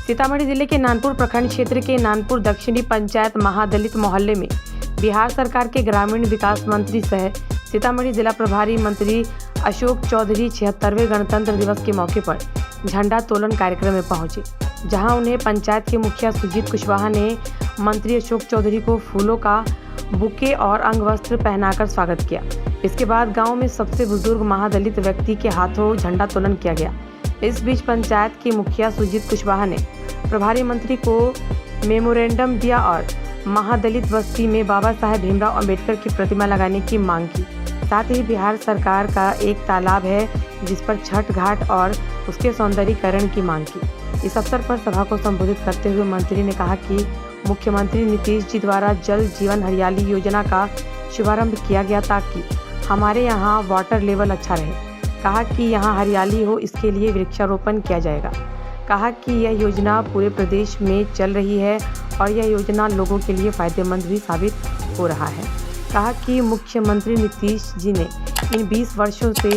सीतामढ़ी जिले के नानपुर प्रखंड क्षेत्र के नानपुर दक्षिणी पंचायत महादलित मोहल्ले में बिहार सरकार के ग्रामीण विकास मंत्री सह सीतामढ़ी जिला प्रभारी मंत्री अशोक चौधरी 76वें गणतंत्र दिवस के मौके पर झंडा तोलन कार्यक्रम में पहुंचे, जहां उन्हें पंचायत के मुखिया सुजीत कुशवाहा ने मंत्री अशोक चौधरी को फूलों का बुके और अंग वस्त्र पहनाकर स्वागत किया। इसके बाद गांव में सबसे बुजुर्ग महादलित व्यक्ति के हाथों झंडा तोलन किया गया। इस बीच पंचायत के मुखिया सुजीत कुशवाहा ने प्रभारी मंत्री को मेमोरेंडम दिया और महादलित बस्ती में बाबा साहेब भीमराव अंबेडकर की प्रतिमा लगाने की मांग की। साथ ही बिहार सरकार का एक तालाब है जिस पर छठ घाट और उसके सौंदर्यीकरण की मांग की। इस अवसर पर सभा को संबोधित करते हुए मंत्री ने कहा कि मुख्यमंत्री नीतीश जी द्वारा जल जीवन हरियाली योजना का शुभारंभ किया गया ताकि हमारे यहाँ वाटर लेवल अच्छा रहे। कहा कि यहाँ हरियाली हो, इसके लिए वृक्षारोपण किया जाएगा। कहा कि यह योजना पूरे प्रदेश में चल रही है और यह योजना लोगों के लिए फ़ायदेमंद भी साबित हो रहा है। कहा कि मुख्यमंत्री नीतीश जी ने इन 20 वर्षों से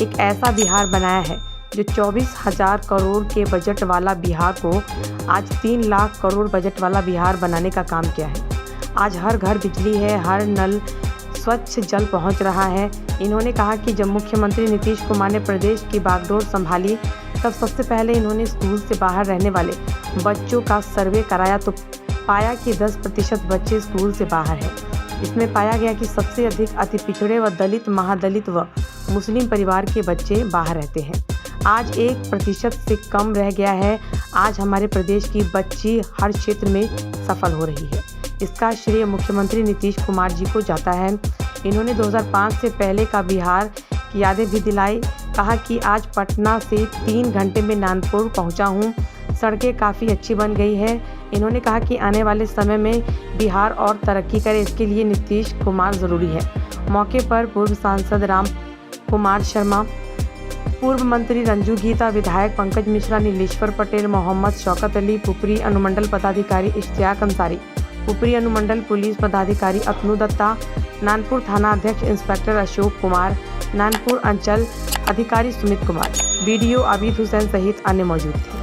एक ऐसा बिहार बनाया है जो 24,000 करोड़ के बजट वाला बिहार को आज 3 लाख करोड़ बजट वाला बिहार बनाने का काम किया है। आज हर घर बिजली है, हर नल स्वच्छ जल पहुंच रहा है। इन्होंने कहा कि जब मुख्यमंत्री नीतीश कुमार ने प्रदेश की बागडोर संभाली तब सबसे पहले इन्होंने स्कूल से बाहर रहने वाले बच्चों का सर्वे कराया तो पाया कि 10% बच्चे स्कूल से बाहर हैं। इसमें पाया गया कि सबसे अधिक अति पिछड़े व दलित, महादलित व मुस्लिम परिवार के बच्चे बाहर रहते हैं। आज 1% से कम रह गया है। आज हमारे प्रदेश की बच्ची हर क्षेत्र में सफल हो रही है। इसका श्रेय मुख्यमंत्री नीतीश कुमार जी को जाता है। इन्होंने 2005 से पहले का बिहार की यादें भी दिलाई। कहा कि आज पटना से 3 घंटे में नानपुर पहुंचा हूं। सड़कें काफ़ी अच्छी बन गई है। इन्होंने कहा कि आने वाले समय में बिहार और तरक्की करे, इसके लिए नीतीश कुमार ज़रूरी है। मौके पर पूर्व सांसद राम कुमार शर्मा, पूर्व मंत्री रंजू गीता, विधायक पंकज मिश्रा, नीलेश्वर पटेल, मोहम्मद शौकत अली, पुपरी अनुमंडल पदाधिकारी इश्तियाक अंसारी, पुपरी अनुमंडल पुलिस पदाधिकारी अतनु दत्ता, नानपुर थाना अध्यक्ष इंस्पेक्टर अशोक कुमार, नानपुर अंचल अधिकारी सुमित कुमार, बीडीओ आबिद हुसैन सहित अन्य मौजूद थे।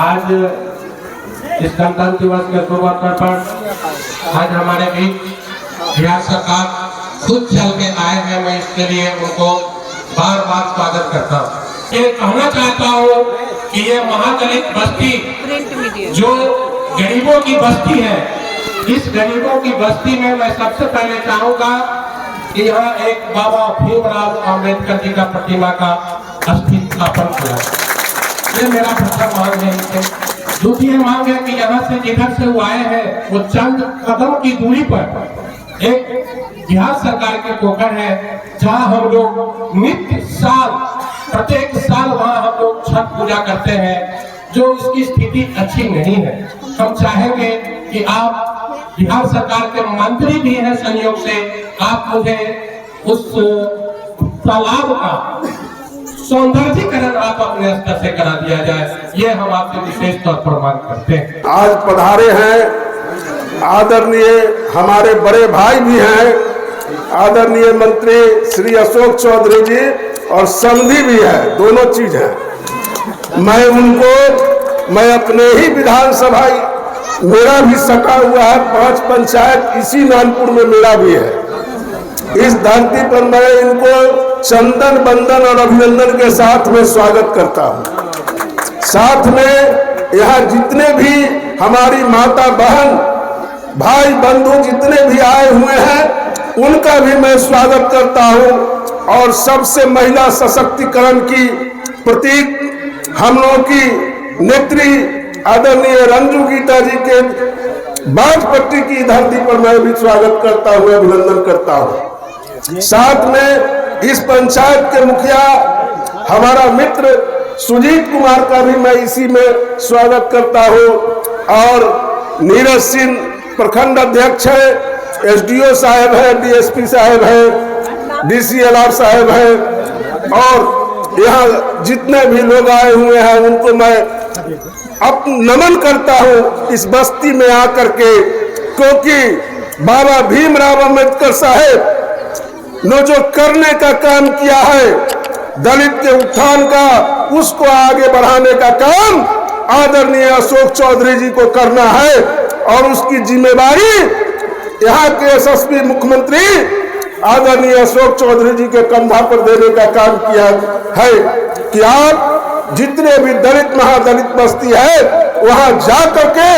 आज इस गणतंत्र दिवस के शुभ अवसर पर आज हमारे बीच बिहार सरकार खुद चल के आए हैं। मैं इसके लिए उनको बार बार स्वागत करता हूँ। ये कहना चाहता हूँ कि ये महादलित बस्ती जो गरीबों की बस्ती है, इस गरीबों की बस्ती में मैं सबसे पहले चाहूंगा कि यहाँ एक बाबा भीमराव अंबेडकर जी का प्रतिमा का स्थापन किया। ये मेरा प्रथम मांग है इनसे। दूसरी मांग है कि यहाँ से जिधर से वो आए हैं वो चंद कदम की दूरी पर एक बिहार सरकार के पोखर है जहाँ हम लोग नित्य प्रत्येक साल वहाँ हम लोग छठ पूजा करते हैं, जो इसकी स्थिति अच्छी नहीं है। हम चाहेंगे कि आप बिहार सरकार के मंत्री भी हैं, संयोग से आप मुझे उस तालाब का सौंदर्यीकरण आप अपने स्तर से करा दिया जाए, ये हम आपसे विशेष तौर पर मांग करते हैं। आज पधारे हैं आदरणीय हमारे बड़े भाई भी हैं, आदरणीय मंत्री श्री अशोक चौधरी जी, और समधी भी है, दोनों चीज है। मैं अपने ही विधानसभा मेरा भी सटा हुआ है, 5 पंचायत इसी नानपुर में मेरा भी है। इस धरती पर मैं इनको चंदन बंदन और अभिनंदन के साथ में स्वागत करता हूँ। साथ में यहाँ जितने भी हमारी माता बहन भाई बंधु जितने भी आए हुए हैं उनका भी मैं स्वागत करता हूँ। और सबसे महिला सशक्तिकरण की प्रतीक हम लोगों की नेत्री आदरणीय रंजू गीता जी के बाजपट्टी की धरती पर मैं भी स्वागत करता हूँ, अभिनंदन करता हूँ। साथ में इस पंचायत के मुखिया हमारा मित्र सुजीत कुमार का भी मैं इसी में स्वागत करता हूँ। और नीरज सिंह प्रखंड अध्यक्ष है, एसडीओ साहब है, डीएसपी साहब है, डीसीएलआर साहब है, और यहाँ जितने भी लोग आए हुए हैं उनको मैं अब नमन करता हूँ इस बस्ती में आकर के, क्योंकि बाबा भीमराव अंबेडकर साहब ने जो करने का काम किया है दलित के उत्थान का, उसको आगे बढ़ाने का काम आदरणीय अशोक चौधरी जी को करना है। और उसकी जिम्मेदारी यहाँ के यशस्वी मुख्यमंत्री आदरणीय अशोक चौधरी जी के कंधा पर देने का काम किया है कि आप जितने भी दलित महादलित बस्ती है वहां जा करके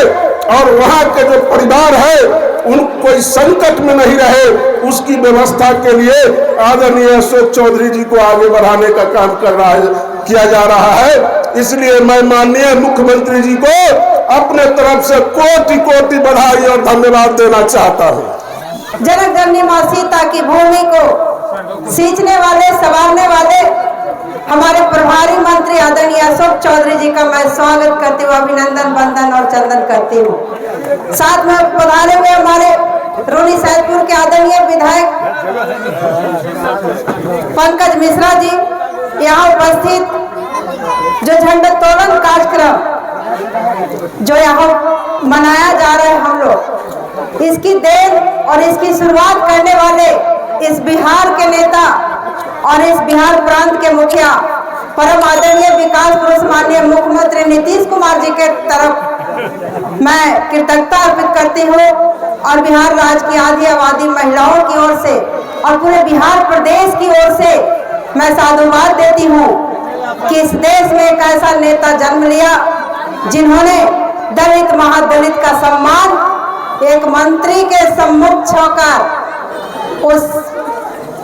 और वहां के जो परिवार है उन कोई संकट में नहीं रहे, उसकी व्यवस्था के लिए आदरणीय अशोक चौधरी जी को आगे बढ़ाने का काम किया जा रहा है। इसलिए मैं माननीय मुख्यमंत्री जी को अपने तरफ से कोटि कोटि बधाई और धन्यवाद देना चाहता हूँ। जनक जननी मां सीता की भूमि को सींचने वाले, संवारने वाले हमारे प्रभारी मंत्री आदरणीय अशोक चौधरी जी का मैं स्वागत करती हूँ, अभिनंदन, वंदन और चंदन करती हूँ। साथ में पधारे हुए हमारे रोनी सैदपुर के आदरणीय विधायक पंकज मिश्रा जी, यहाँ उपस्थित जो झंडोत्तोलन कार्यक्रम जो यहाँ मनाया जा रहा है हम लोग, इसकी देन और इसकी शुरुआत करने वाले इस बिहार के नेता और इस बिहार प्रांत के मुखिया परम आदरणीय विकास पुरुष माननीय मुख्यमंत्री नीतीश कुमार जी के तरफ मैं कृतज्ञता अर्पित करती हूँ और बिहार राज्य की आधी आबादी महिलाओं की ओर से और पूरे बिहार प्रदेश की ओर से मैं साधुवाद देती हूँ कि इस देश में एक ऐसा नेता जन्म लिया जिन्होंने दलित महादलित का सम्मान एक मंत्री के सम्मुख छोड़कर उस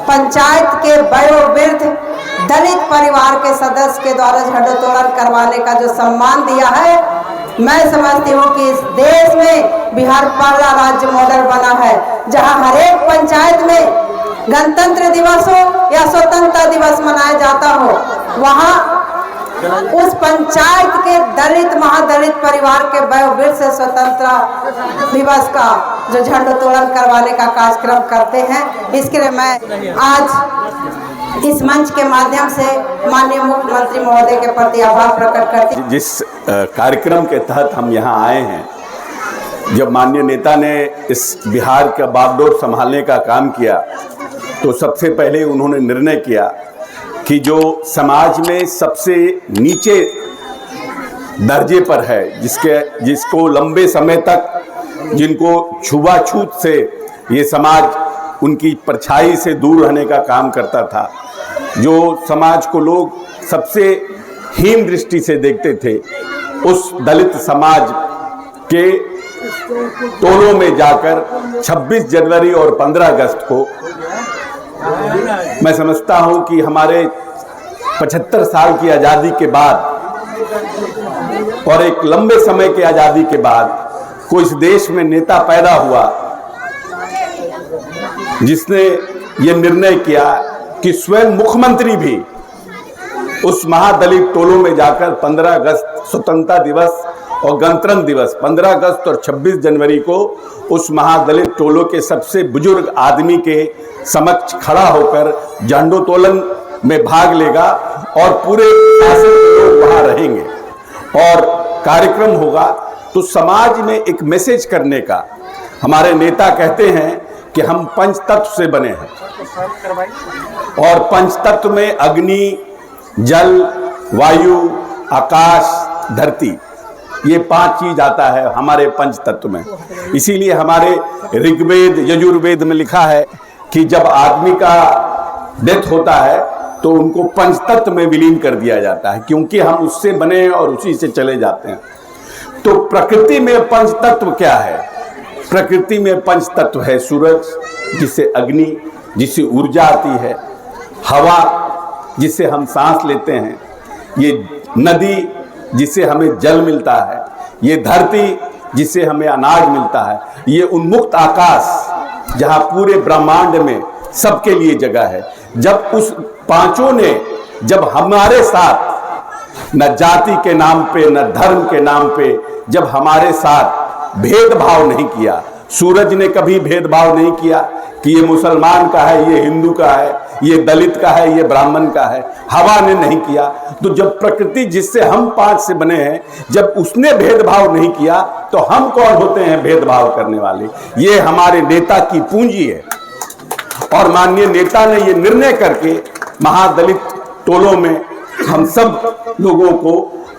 पंचायत के वयोवृद्ध दलित परिवार के सदस्य के द्वारा झंडोत्तोलन करवाने का जो सम्मान दिया है, मैं समझती हूँ कि इस देश में बिहार पहला राज्य मॉडल बना है जहाँ हर एक पंचायत में गणतंत्र दिवस हो या स्वतंत्रता दिवस मनाया जाता हो, वहाँ उस पंचायत के दलित महादलित परिवार के वयोवृद्ध से स्वतंत्रता दिवस का जो झंडोत्तोलन करवाने का कार्यक्रम करते हैं। इसके लिए मैं आज इस मंच के माध्यम से माननीय मुख्यमंत्री महोदय के प्रति आभार प्रकट करती हूं। जिस कार्यक्रम के तहत हम यहाँ आए हैं, जब माननीय नेता ने इस बिहार का बागडोर संभालने का काम किया तो सबसे पहले उन्होंने निर्णय किया कि जो समाज में सबसे नीचे दर्जे पर है, जिसको लंबे समय तक जिनको छुआछूत से ये समाज उनकी परछाई से दूर रहने का काम करता था, जो समाज को लोग सबसे हीन दृष्टि से देखते थे, उस दलित समाज के टोलों में जाकर 26 जनवरी और 15 अगस्त को मैं समझता हूं कि हमारे 75 साल की आज़ादी के बाद और एक लंबे समय की आज़ादी के बाद कोई इस देश में नेता पैदा हुआ जिसने ये निर्णय किया कि स्वयं मुख्यमंत्री भी उस महादलित टोलों में जाकर 15 अगस्त स्वतंत्रता दिवस और गणतंत्र दिवस 15 अगस्त और 26 जनवरी को उस महादलित टोलों के सबसे बुजुर्ग आदमी के समक्ष खड़ा होकर झंडोत्तोलन में भाग लेगा और पूरे शासन के लोग वहां रहेंगे और कार्यक्रम होगा। तो समाज में एक मैसेज करने का, हमारे नेता कहते हैं कि हम पंचतत्व से बने हैं और पंचतत्व में अग्नि, जल, वायु, आकाश, धरती, ये 5 चीज आता है हमारे पंचतत्व में। इसीलिए हमारे ऋग्वेद यजुर्वेद में लिखा है कि जब आदमी का डेथ होता है तो उनको पंचतत्व में विलीन कर दिया जाता है, क्योंकि हम उससे बने और उसी से चले जाते हैं। तो प्रकृति में पंचतत्व क्या है? प्रकृति में पंचतत्व है सूरज, जिससे अग्नि, जिससे ऊर्जा आती है, हवा जिससे हम सांस लेते हैं, ये नदी जिससे हमें जल मिलता है, ये धरती जिससे हमें अनाज मिलता है, ये उन्मुक्त आकाश जहाँ पूरे ब्रह्मांड में सबके लिए जगह है। जब उस पांचों ने जब हमारे साथ न जाति के नाम पे न धर्म के नाम पे जब हमारे साथ भेदभाव नहीं किया, सूरज ने कभी भेदभाव नहीं किया कि ये मुसलमान का है, ये हिंदू का है, ये दलित का है, ये ब्राह्मण का है, हवा ने नहीं किया। तो जब प्रकृति जिससे हम 5 से बने हैं, जब उसने भेदभाव नहीं किया तो हम कौन होते हैं भेदभाव करने वाले? ये हमारे नेता की पूंजी है और माननीय नेता ने ये निर्णय करके महादलित टोलों में हम सब लोगों को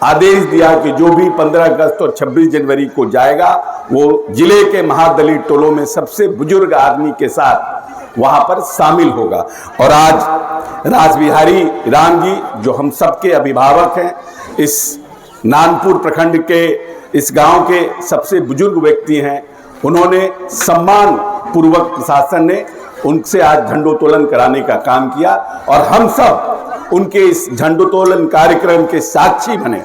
आदेश दिया कि जो भी 15 अगस्त और 26 जनवरी को जाएगा वो जिले के महादलित टोलों में सबसे बुजुर्ग आदमी के साथ वहां पर शामिल होगा। और आज रासबिहारी राम जी जो हम सबके अभिभावक हैं, इस नानपुर प्रखंड के इस गांव के सबसे बुजुर्ग व्यक्ति हैं, उन्होंने सम्मान पूर्वक प्रशासन ने उनसे आज झंडोत्तोलन कराने का काम किया और हम सब उनके इस झंडोत्तोलन कार्यक्रम के साक्षी बने।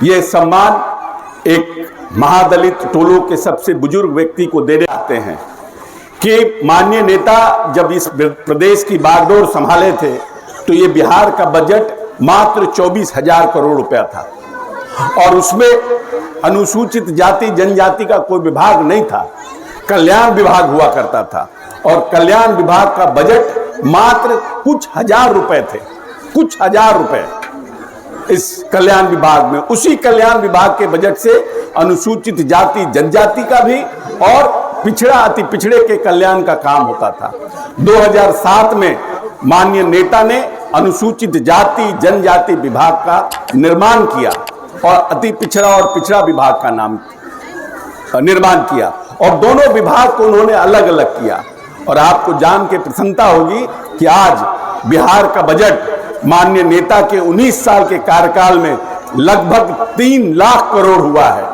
ये सम्मान एक महादलित टोलों के सबसे बुजुर्ग व्यक्ति को देने आते हैं कि माननीय नेता जब इस प्रदेश की बागडोर संभाले थे तो ये बिहार का बजट मात्र 24,000 करोड़ रुपया था और उसमें अनुसूचित जाति जनजाति का कोई विभाग नहीं था, कल्याण विभाग हुआ करता था और कल्याण विभाग का बजट मात्र कुछ हजार रुपए थे, कुछ हजार रुपए इस कल्याण विभाग में। उसी कल्याण विभाग के बजट से अनुसूचित जाति जनजाति का भी और पिछड़ा अति पिछड़े के कल्याण का काम होता था। 2007 में माननीय नेता ने अनुसूचित जाति जनजाति विभाग का निर्माण किया और अति पिछड़ा और पिछड़ा विभाग का नाम निर्माण किया और दोनों विभाग को उन्होंने अलग अलग किया। और आपको जान के प्रसन्नता होगी कि आज बिहार का बजट माननीय नेता के 19 साल के कार्यकाल में लगभग 3 लाख करोड़ हुआ है।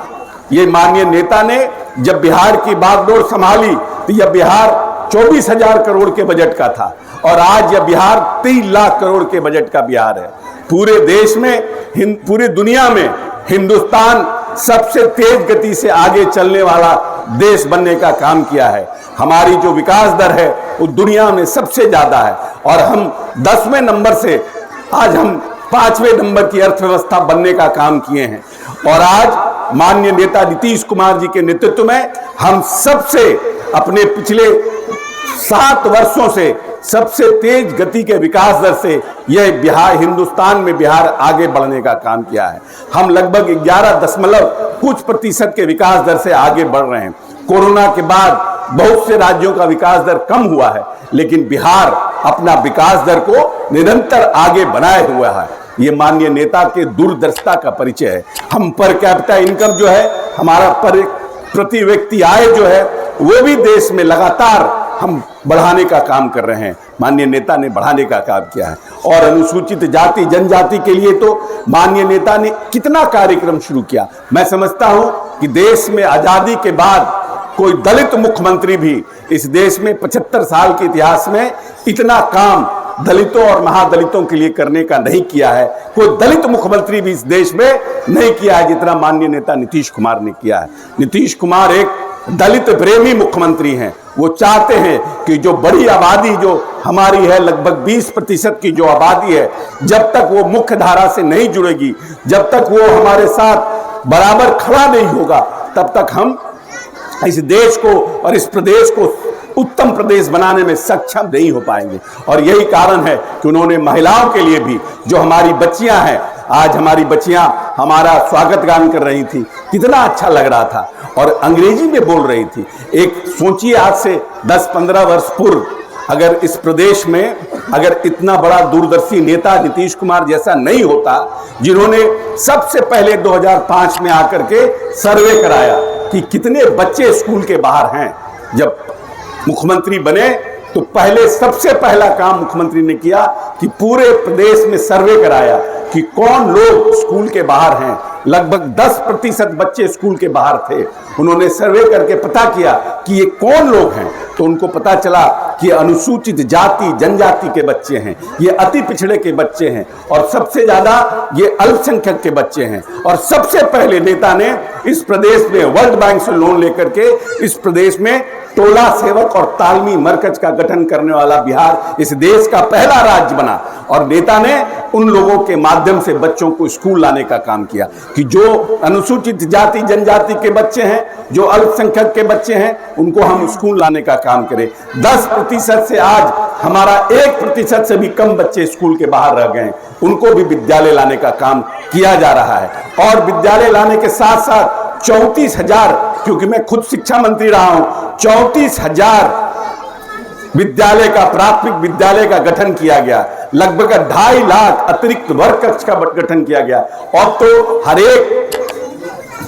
ये माननीय नेता ने जब बिहार की बागडोर संभाली तो यह बिहार 24,000 करोड़ के बजट का था और आज यह बिहार 3 लाख करोड़ के बजट का बिहार है। पूरे देश में, पूरी दुनिया में हिंदुस्तान सबसे तेज गति से आगे चलने वाला देश बनने का काम किया है। हमारी जो विकास दर है वो दुनिया में सबसे ज्यादा है और हम 10वें नंबर से आज हम 5वें नंबर की अर्थव्यवस्था बनने का काम किए हैं। और आज माननीय नेता नीतीश कुमार जी के नेतृत्व में हम सबसे अपने पिछले 7 वर्षों से सबसे तेज गति के विकास दर से यह बिहार, हिंदुस्तान में बिहार आगे बढ़ने का काम किया है। हम लगभग 11% के विकास दर से आगे बढ़ रहे हैं। कोरोना के बाद बहुत से राज्यों का विकास दर कम हुआ है, लेकिन बिहार अपना विकास दर को निरंतर आगे बनाए हुआ है। ये माननीय नेता के दूरदर्शिता का परिचय है। हम पर कैपिटा इनकम जो है, हमारा प्रति व्यक्ति आय जो है, वो भी देश में लगातार हम बढ़ाने का काम कर रहे हैं। माननीय नेता ने बढ़ाने का काम किया है और अनुसूचित जाति जनजाति के लिए तो माननीय नेता ने कितना कार्यक्रम शुरू किया। मैं समझता हूं कि देश में आजादी के बाद कोई दलित मुख्यमंत्री भी इस देश में 75 साल के इतिहास में इतना काम दलितों और महादलितों के लिए करने का नहीं किया है। कोई दलित मुख्यमंत्री भी इस देश में नहीं किया है जितना माननीय नेता नीतीश कुमार ने किया है। नीतीश कुमार एक दलित प्रेमी मुख्यमंत्री हैं। वो चाहते हैं कि जो बड़ी आबादी जो हमारी है, लगभग 20% की जो आबादी है, जब तक वो मुख्य धारा से नहीं जुड़ेगी, जब तक वो हमारे साथ बराबर खड़ा नहीं होगा, तब तक हम इस देश को और इस प्रदेश को उत्तम प्रदेश बनाने में सक्षम नहीं हो पाएंगे। और यही कारण है कि उन्होंने महिलाओं के लिए भी, जो हमारी बच्चियां हैं, आज हमारी बच्चियां हमारा स्वागत गान कर रही थी, कितना अच्छा लग रहा था और अंग्रेजी में बोल रही थी। एक सोचिए, आज से 10-15 वर्ष पूर्व अगर इस प्रदेश में अगर इतना बड़ा दूरदर्शी नेता नीतीश कुमार जैसा नहीं होता, जिन्होंने सबसे पहले 2005 में आकर के सर्वे कराया कि कितने बच्चे स्कूल के बाहर हैं, जब मुख्यमंत्री बने तो पहले सबसे पहला काम मुख्यमंत्री ने किया कि पूरे प्रदेश में सर्वे कराया कि कौन लोग स्कूल के बाहर हैं। लगभग 10% बच्चे स्कूल के बाहर थे। उन्होंने सर्वे करके पता किया कि ये कौन लोग हैं, तो उनको पता चला कि अनुसूचित जाति जनजाति के बच्चे हैं, ये अति पिछड़े के बच्चे हैं और सबसे ज्यादा ये अल्पसंख्यक के बच्चे हैं। और सबसे पहले नेता ने इस प्रदेश में वर्ल्ड बैंक से लोन लेकर के इस प्रदेश में टोला सेवक और तालमी मरकज का गठन करने वाला बिहार इस देश का पहला राज्य बना। और नेता ने उन लोगों के माध्यम से बच्चों को स्कूल लाने का काम किया कि जो अनुसूचित जाति जनजाति के बच्चे हैं, जो अल्पसंख्यक के बच्चे हैं, उनको हम स्कूल लाने का काम करें। 10% से आज हमारा 1% से भी कम बच्चे स्कूल के बाहर रह गए, उनको भी विद्यालय लाने का काम किया जा रहा है। और विद्यालय लाने के साथ साथ 34,000, क्योंकि मैं खुद शिक्षा मंत्री रहा हूं, 34,000 विद्यालय का, प्राथमिक विद्यालय का गठन किया गया, लगभग 2.5 लाख अतिरिक्त वर्ग कक्ष का गठन किया गया। और तो हर एक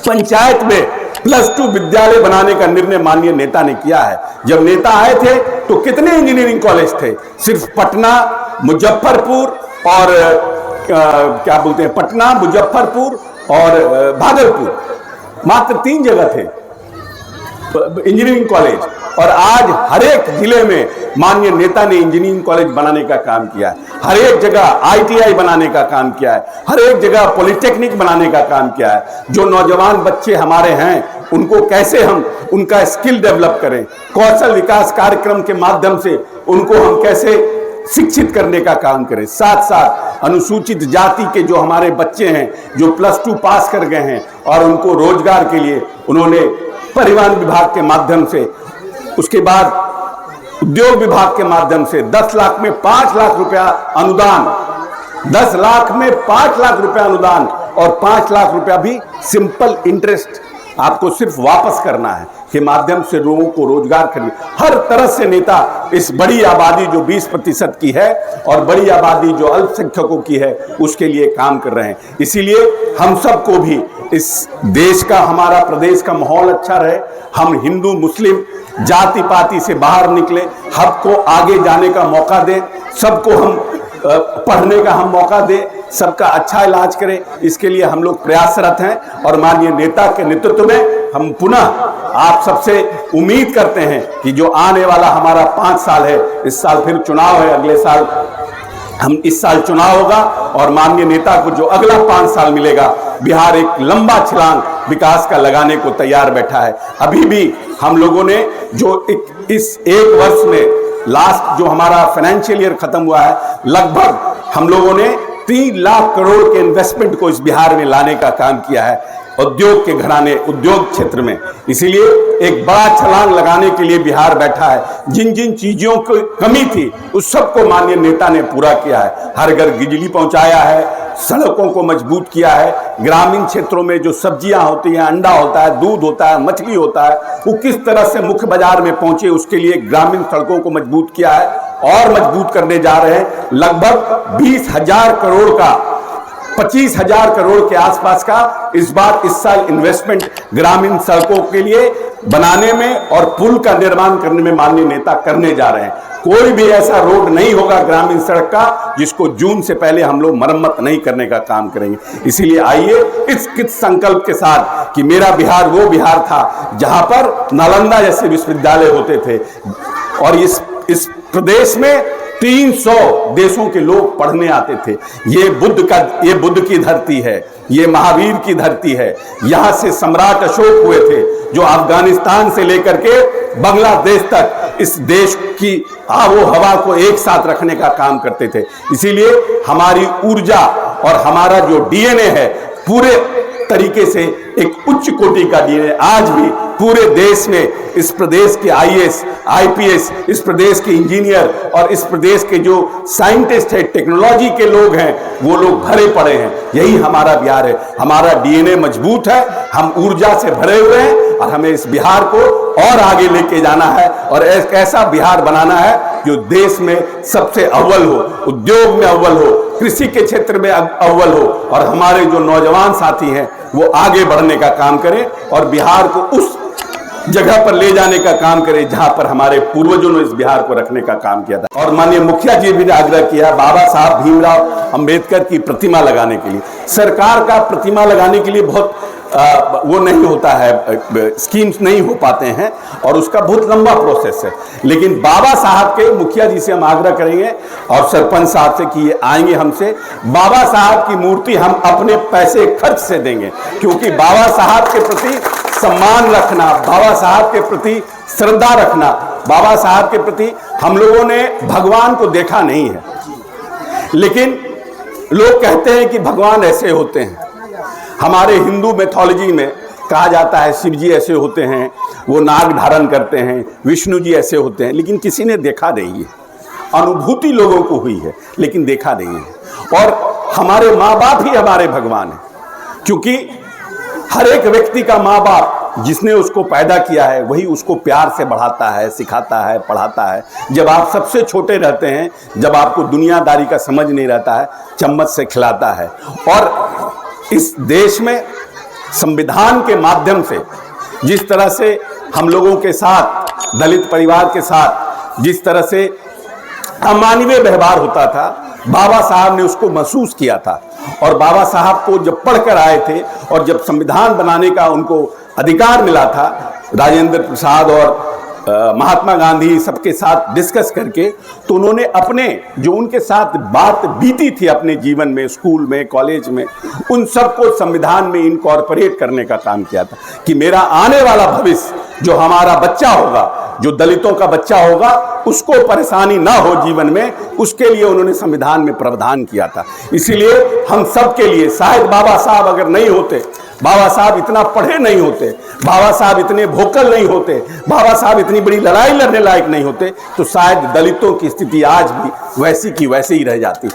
पंचायत में +2 विद्यालय बनाने का निर्णय माननीय नेता ने किया है। जब नेता आए थे तो कितने इंजीनियरिंग कॉलेज थे? सिर्फ पटना, मुजफ्फरपुर और क्या बोलते हैं, पटना, मुजफ्फरपुर और भागलपुर, मात्र 3 जगह थे इंजीनियरिंग कॉलेज। और आज हर एक जिले में माननीय नेता ने इंजीनियरिंग कॉलेज बनाने का काम किया है, हर एक जगह ITI बनाने का काम किया है, हर एक जगह पॉलिटेक्निक बनाने का काम किया है। जो नौजवान बच्चे हमारे हैं उनको कैसे हम उनका स्किल डेवलप करें, कौशल विकास कार्यक्रम के माध्यम से उनको हम कैसे शिक्षित करने का काम करें। साथ साथ अनुसूचित जाति के जो हमारे बच्चे हैं जो +2 पास कर गए हैं और उनको रोजगार के लिए उन्होंने परिवहन विभाग के माध्यम से, उसके बाद उद्योग विभाग के माध्यम से 10 लाख में 5 लाख रुपया अनुदान, 10 लाख में 5 लाख रुपया अनुदान और 5 लाख रुपया भी सिंपल इंटरेस्ट आपको सिर्फ वापस करना है के माध्यम से लोगों को रोजगार करने। हर तरह से नेता इस बड़ी आबादी जो 20% की है और बड़ी आबादी जो अल्पसंख्यकों की है उसके लिए काम कर रहे हैं। इसीलिए हम सबको भी इस देश का, हमारा प्रदेश का माहौल अच्छा रहे, हम हिंदू मुस्लिम जाति पाति से बाहर निकले, सबको आगे जाने का मौका दें, सबको हम पढ़ने का हम मौका दें, सबका अच्छा इलाज करें, इसके लिए हम लोग प्रयासरत हैं। और माननीय नेता के नेतृत्व में हम पुनः आप सबसे उम्मीद करते हैं कि जो आने वाला हमारा 5 साल है, इस साल फिर चुनाव है, अगले साल इस साल चुनाव होगा और माननीय नेता को जो अगला 5 साल मिलेगा, बिहार एक लंबा छलांग विकास का लगाने को तैयार बैठा है। अभी भी हम लोगों ने जो इस 1 वर्ष में लास्ट जो हमारा फाइनेंशियल ईयर खत्म हुआ है, लगभग हम लोगों ने 3 लाख करोड़ के इन्वेस्टमेंट को इस बिहार में लाने का काम किया है, उद्योग के घराने, उद्योग क्षेत्र में। इसीलिए एक बड़ा छलांग लगाने के लिए बिहार बैठा है। जिन जिन चीजों की कमी थी उस सबको माननीय नेता ने पूरा किया है। हर घर बिजली पहुंचाया है, सड़कों को मजबूत किया है, ग्रामीण क्षेत्रों में जो सब्जियां होती हैं, अंडा होता है, दूध होता है, मछली होता है, वो किस तरह से मुख्य बाजार में पहुंचे उसके लिए ग्रामीण सड़कों को मजबूत किया है और मजबूत करने जा रहे हैं। लगभग 20,000 करोड़ का, 25,000 करोड़ के आसपास का इस साल इन्वेस्टमेंट ग्रामीण सड़कों के लिए बनाने में और पुल का निर्माण करने में माननीय नेता करने जा रहे हैं। कोई भी ऐसा रोड नहीं होगा ग्रामीण सड़क का जिसको जून से पहले हम लोग मरम्मत नहीं करने का काम करेंगे। इसीलिए आइए इस संकल्प के साथ कि मेरा बिहार वो बिहार था जहां पर नालंदा जैसे विश्वविद्यालय होते थे और इस प्रदेश में 300 देशों के लोग पढ़ने आते थे। ये बुद्ध की धरती है, ये महावीर की धरती है। यहां से सम्राट अशोक हुए थे जो अफगानिस्तान से लेकर के बांग्लादेश तक इस देश की आबो हवा को एक साथ रखने का काम करते थे। इसीलिए हमारी ऊर्जा और हमारा जो डीएनए है पूरे तरीके से एक उच्च कोटि का डीएनए आज भी पूरे देश में इस प्रदेश के IAS, IPS, इस प्रदेश के इंजीनियर और इस प्रदेश के जो साइंटिस्ट है, टेक्नोलॉजी के लोग हैं, वो लोग भरे पड़े हैं। यही हमारा बिहार है। हमारा डीएनए मजबूत है, हम ऊर्जा से भरे हुए हैं और हमें इस बिहार को और आगे लेके जाना है और एक ऐसा बिहार बनाना है जो देश में सबसे अव्वल हो, उद्योग में अव्वल हो, कृषि के क्षेत्र में अव्वल हो और हमारे जो नौजवान साथी हैं वो आगे बढ़ने का काम करें और बिहार को उस जगह पर ले जाने का काम करें जहां पर हमारे पूर्वजों ने इस बिहार को रखने का काम किया था। और माननीय मुखिया जी भी ने आग्रह किया बाबा साहब भीमराव अंबेडकर की प्रतिमा लगाने के लिए। सरकार का प्रतिमा लगाने के लिए बहुत वो नहीं होता है, स्कीम्स नहीं हो पाते हैं और उसका बहुत लंबा प्रोसेस है। लेकिन बाबा साहब के, मुखिया जी से हम आग्रह करेंगे और सरपंच साहब से कि ये आएंगे हमसे, बाबा साहब की मूर्ति हम अपने पैसे खर्च से देंगे, क्योंकि बाबा साहब के प्रति सम्मान रखना, बाबा साहब के प्रति श्रद्धा रखना, बाबा साहब के प्रति हम लोगों ने भगवान को देखा नहीं है, लेकिन लोग कहते हैं कि भगवान ऐसे होते हैं। हमारे हिंदू मैथोलॉजी में कहा जाता है शिव जी ऐसे होते हैं, वो नाग धारण करते हैं, विष्णु जी ऐसे होते हैं, लेकिन किसी ने देखा नहीं है। अनुभूति लोगों को हुई है लेकिन देखा नहीं है। और हमारे माँ बाप ही हमारे भगवान हैं, क्योंकि हर एक व्यक्ति का माँ बाप जिसने उसको पैदा किया है वही उसको प्यार से बढ़ाता है, सिखाता है, पढ़ाता है। जब आप सबसे छोटे रहते हैं, जब आपको दुनियादारी का समझ नहीं रहता है, चम्मच से खिलाता है। और इस देश में संविधान के माध्यम से जिस तरह से हम लोगों के साथ, दलित परिवार के साथ जिस तरह से अमानवीय व्यवहार होता था, बाबा साहब ने उसको महसूस किया था। और बाबा साहब को जब पढ़कर आए थे और जब संविधान बनाने का उनको अधिकार मिला था, राजेंद्र प्रसाद और महात्मा गांधी सबके साथ डिस्कस करके, तो उन्होंने अपने जो उनके साथ बात बीती थी अपने जीवन में, स्कूल में, कॉलेज में, उन सबको संविधान में इनकॉर्पोरेट करने का काम किया था कि मेरा आने वाला भविष्य, जो हमारा बच्चा होगा, जो दलितों का बच्चा होगा, उसको परेशानी ना हो जीवन में, उसके लिए उन्होंने संविधान में प्रावधान किया था। इसीलिए हम सब के लिए, शायद बाबा साहब अगर नहीं होते, बाबा साहब इतना पढ़े नहीं होते, बाबा साहब इतने वोकल नहीं होते, बाबा साहब इतनी बड़ी लड़ाई लड़ने लायक नहीं होते, तो शायद दलितों की स्थिति आज भी वैसी की वैसी ही रह जाती।